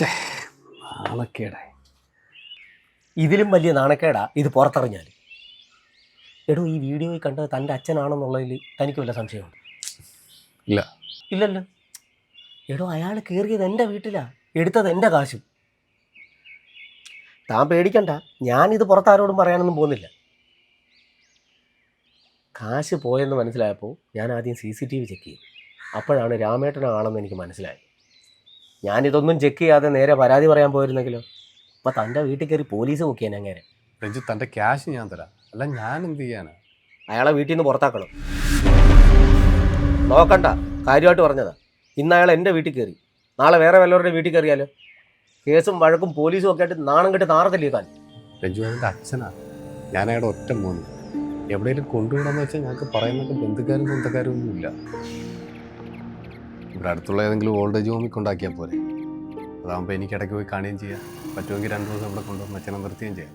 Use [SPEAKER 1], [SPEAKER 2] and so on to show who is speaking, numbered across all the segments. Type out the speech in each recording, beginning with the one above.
[SPEAKER 1] നാണക്കേടായി. ഇതിലും വലിയ നാണക്കേടാ ഇത് പുറത്തറിഞ്ഞാൽ. എടോ, ഈ വീഡിയോയിൽ കണ്ടത് തൻ്റെ അച്ഛനാണെന്നുള്ളതിൽ തനിക്ക് വല്ല സംശയമുണ്ട്?
[SPEAKER 2] ഇല്ല.
[SPEAKER 1] ഇല്ലല്ലോ. എടോ, അയാൾ കയറിയത് എൻ്റെ വീട്ടിലാണ്, എടുത്തത് എൻ്റെ കാശും. താൻ പേടിക്കണ്ട, ഞാനിത് പുറത്താരോടും പറയാനൊന്നും പോകുന്നില്ല. കാശ് പോയെന്ന് മനസ്സിലായപ്പോൾ ഞാൻ ആദ്യം CCTV ചെക്ക് ചെയ്തു. അപ്പോഴാണ് രാമേട്ടനാണെന്ന് എനിക്ക് മനസ്സിലായത്. ഞാനിതൊന്നും ചെക്ക് ചെയ്യാതെ നേരെ പരാതി പറയാൻ പോയിരുന്നെങ്കിലോ അപ്പം തൻ്റെ വീട്ടിൽ കയറി പോലീസ് നോക്കിയാൽ അങ്ങനെ.
[SPEAKER 2] രഞ്ജു, തൻ്റെ ക്യാഷ് ഞാൻ തരാം, അല്ല ഞാൻ എന്ത് ചെയ്യാനാ?
[SPEAKER 1] അയാളെ വീട്ടിൽ നിന്ന് പുറത്താക്കണം. നോക്കണ്ട, കാര്യമായിട്ട് പറഞ്ഞതാ. ഇന്ന് അയാൾ എൻ്റെ വീട്ടിൽ കയറി, നാളെ വേറെ വല്ലവരുടെ വീട്ടിൽ കയറിയാലോ? കേസും വഴക്കും പോലീസും ഒക്കെ ആയിട്ട് നാണം കെട്ട് നാറത്തില്ലേ താൻ?
[SPEAKER 2] രഞ്ജു, എൻ്റെ അച്ഛനാ, ഞാൻ അയാളുടെ ഒറ്റ മോന്. എവിടെയെങ്കിലും കൊണ്ടുവിടാന്ന് വെച്ചാൽ ഞങ്ങൾക്ക് പറയുന്നൊക്കെ ബന്ധുക്കാരും സ്വന്തക്കാരും ഒന്നുമില്ല. ഇവിടെ അടുത്തുള്ള ഏതെങ്കിലും ഓൾഡ് ഏജ് ഹോമിൽ കൊണ്ടാക്കിയാൽ പോലെ. അതാകുമ്പോൾ എനിക്ക് ഇടയ്ക്ക് പോയി കാണുകയും ചെയ്യാം, പറ്റുമെങ്കിൽ 2 ദിവസം ഇവിടെ കൊണ്ടുവന്ന് അച്ഛനെ നിർത്തുകയും ചെയ്യാം.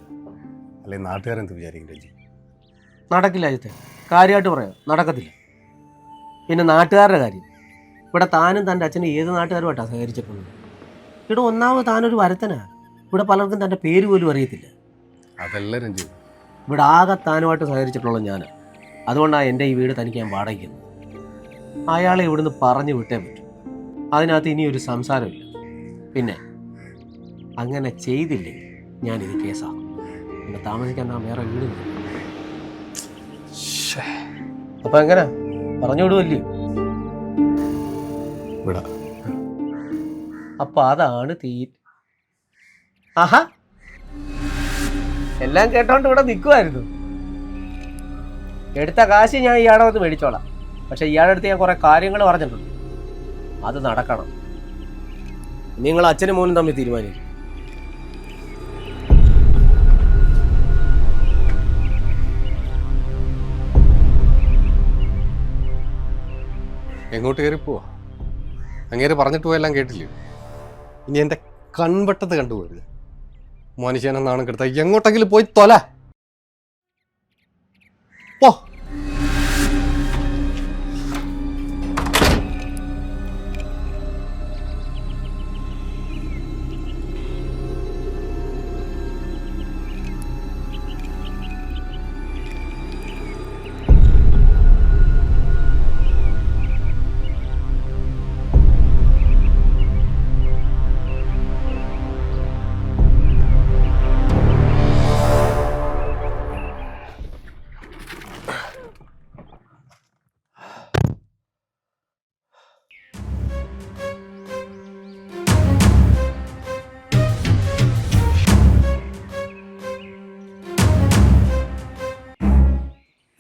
[SPEAKER 2] അല്ലെങ്കിൽ നാട്ടുകാരെന്ത് വിചാരിക്കും രഞ്ജു?
[SPEAKER 1] നടക്കില്ല അജിത്തെ, കാര്യമായിട്ട് പറയാം, നടക്കത്തില്ല. പിന്നെ നാട്ടുകാരുടെ കാര്യം, ഇവിടെ താനും തൻ്റെ അച്ഛനും ഏത് നാട്ടുകാരുമായിട്ടാണ് സഹകരിച്ചിട്ടുള്ളത്? ഇവിടെ ഒന്നാമത് താനൊരു വരത്തനാ, ഇവിടെ പലർക്കും തൻ്റെ പേര് പോലും അറിയത്തില്ല.
[SPEAKER 2] അതല്ല രഞ്ജു,
[SPEAKER 1] ഇവിടെ ആകെ താനുമായിട്ട് സഹകരിച്ചിട്ടുള്ളത് ഞാൻ. അതുകൊണ്ടാണ് എൻ്റെ ഈ വീട് തനിക്ക് ഞാൻ വാടകയ്ക്കുന്നത്. അയാളെ ഇവിടുന്ന് പറഞ്ഞു വിട്ടേ പറ്റൂ. അതിനകത്ത് ഇനിയൊരു സംസാരമില്ല. പിന്നെ അങ്ങനെ ചെയ്തില്ലെങ്കിൽ ഞാനിത് കേസാകും. പിന്നെ താമസിക്കാൻ താൻ വേറെ വീട് കിട്ടും. അപ്പം എങ്ങനെ പറഞ്ഞു വിടുമല്ലേ? അപ്പം അതാണ് ആഹാ, എല്ലാം കേട്ടോണ്ട് ഇവിടെ നിൽക്കുമായിരുന്നു. എടുത്ത കാശ് ഞാൻ ഇയാളെ വന്ന് മേടിച്ചോളാം. പക്ഷെ ഇയാളുടെ അടുത്ത് ഞാൻ കുറേ കാര്യങ്ങൾ പറഞ്ഞിട്ടുണ്ട്, അത് നടക്കണം. നിങ്ങൾ അച്ഛനും മോനും തമ്മിൽ തീരുമാനിക്കും.
[SPEAKER 2] എങ്ങോട്ട് കയറി പോവാ? അങ്ങേര് പറഞ്ഞിട്ട് പോയെല്ലാം കേട്ടില്ലേ? ഇനി എൻ്റെ കൺവെട്ടത്ത് കണ്ടുപോകരുത്. മനുഷ്യനെന്നാണ് കിടത്ത, എങ്ങോട്ടെങ്കിലും പോയി തൊല പോ.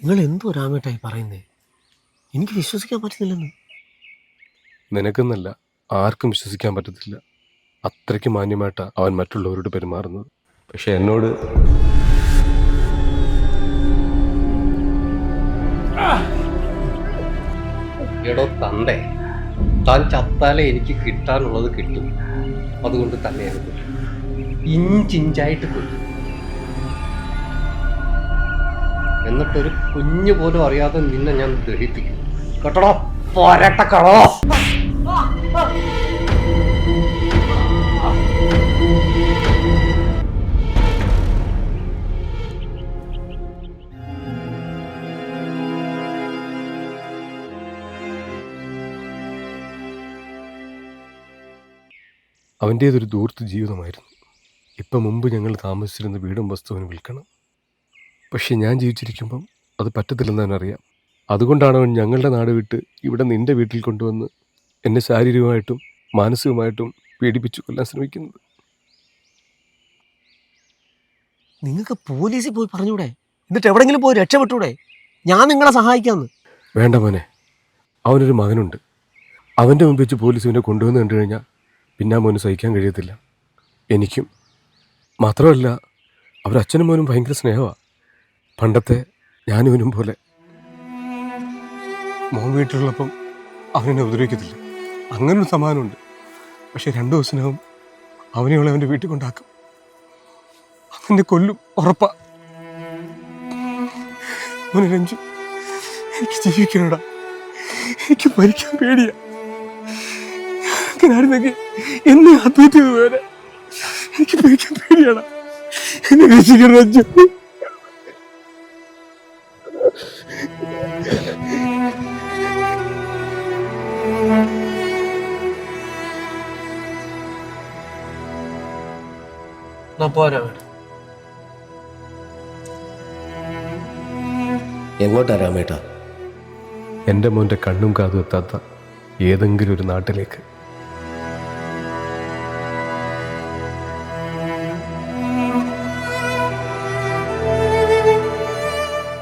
[SPEAKER 1] നിങ്ങൾ എന്തോ രാമേട്ടായി പറയുന്നേ? എനിക്ക് വിശ്വസിക്കാൻ പറ്റുന്നില്ലെന്ന്.
[SPEAKER 2] നിനക്കെന്നല്ല, ആർക്കും വിശ്വസിക്കാൻ പറ്റത്തില്ല. അത്രയ്ക്ക് മാന്യമായിട്ടാണ് അവൻ മറ്റുള്ളവരോട് പെരുമാറുന്നത്. പക്ഷെ എന്നോട്
[SPEAKER 3] എടോ തന്തേ, താൻ ചത്താലേ എനിക്ക് കിട്ടാനുള്ളത് കിട്ടും. അതുകൊണ്ട് തന്നെ ഇഞ്ചിഞ്ചായിട്ട് കൊല്ലും. എന്നിട്ടൊരു കുഞ്ഞു പോലും അറിയാതെ നിന്നെ ഞാൻ ദഹിപ്പിക്കും. കേട്ടോടോ പോരട്ടക്കളോ.
[SPEAKER 2] അവൻ്റേതൊരു ദൂർത്ത് ജീവിതമായിരുന്നു. മുമ്പ് ഞങ്ങൾ താമസിച്ചിരുന്ന വീടും വസ്തുവിനും വിൽക്കണം. പക്ഷെ ഞാൻ ജീവിച്ചിരിക്കുമ്പം അത് പറ്റത്തില്ലെന്ന് അവനറിയാം. അതുകൊണ്ടാണ് അവൻ ഞങ്ങളുടെ നാട് വിട്ട് ഇവിടെ നിൻ്റെ വീട്ടിൽ കൊണ്ടുവന്ന് എന്നെ ശാരീരികമായിട്ടും മാനസികമായിട്ടും പീഡിപ്പിച്ചു കൊല്ലാൻ ശ്രമിക്കുന്നത്.
[SPEAKER 1] നിങ്ങൾക്ക് പോലീസിൽ പോയി പറഞ്ഞൂടെ? എന്നിട്ട് എവിടെങ്കിലും പോയി രക്ഷപ്പെട്ടൂടെ? ഞാൻ നിങ്ങളെ സഹായിക്കാമെന്ന്.
[SPEAKER 2] വേണ്ട മോനെ, അവനൊരു മകനുണ്ട്. അവൻ്റെ മുമ്പ് വെച്ച് പോലീസ് ഇവനെ കൊണ്ടുവന്ന് കണ്ടു കഴിഞ്ഞാൽ പിന്നെ ആ മോന് സഹിക്കാൻ കഴിയത്തില്ല. എനിക്കും മാത്രമല്ല, അവരച്ഛനും മോനും ഭയങ്കര സ്നേഹമാണ്. പണ്ടത്തെ ഞാനിവനും പോലെ. മോൻ വീട്ടിലുള്ളപ്പം അവനെന്നെ ഉപദ്രവിക്കത്തില്ല, അങ്ങനൊരു സമാനമുണ്ട്. പക്ഷെ 2 ദിവസത്തിനകം അവനെയുള്ള അവൻ്റെ വീട്ടിൽ കൊണ്ടാക്കും. അവനെ കൊല്ലും, ഉറപ്പാ. മോനെ രഞ്ജു, എനിക്ക് ജീവിക്കണടാ, എനിക്ക് മരിക്കാൻ പേടിയാ. അച്ഛനായിരുന്നെങ്കിൽ എന്നെ ആത്മഹത്യ ചെയ്തു പോയാ. എനിക്ക് പേടിക്കാൻ പേടിയാണ്. എന്നെ രക്ഷിക്കണം അച്ഛൻ.
[SPEAKER 1] പോരാ വേണം. എങ്ങോട്ടാ രാമേട്ടാ?
[SPEAKER 2] എൻ്റെ മോൻ്റെ കണ്ണും കാതും എത്താത്ത ഏതെങ്കിലും ഒരു നാട്ടിലേക്ക്.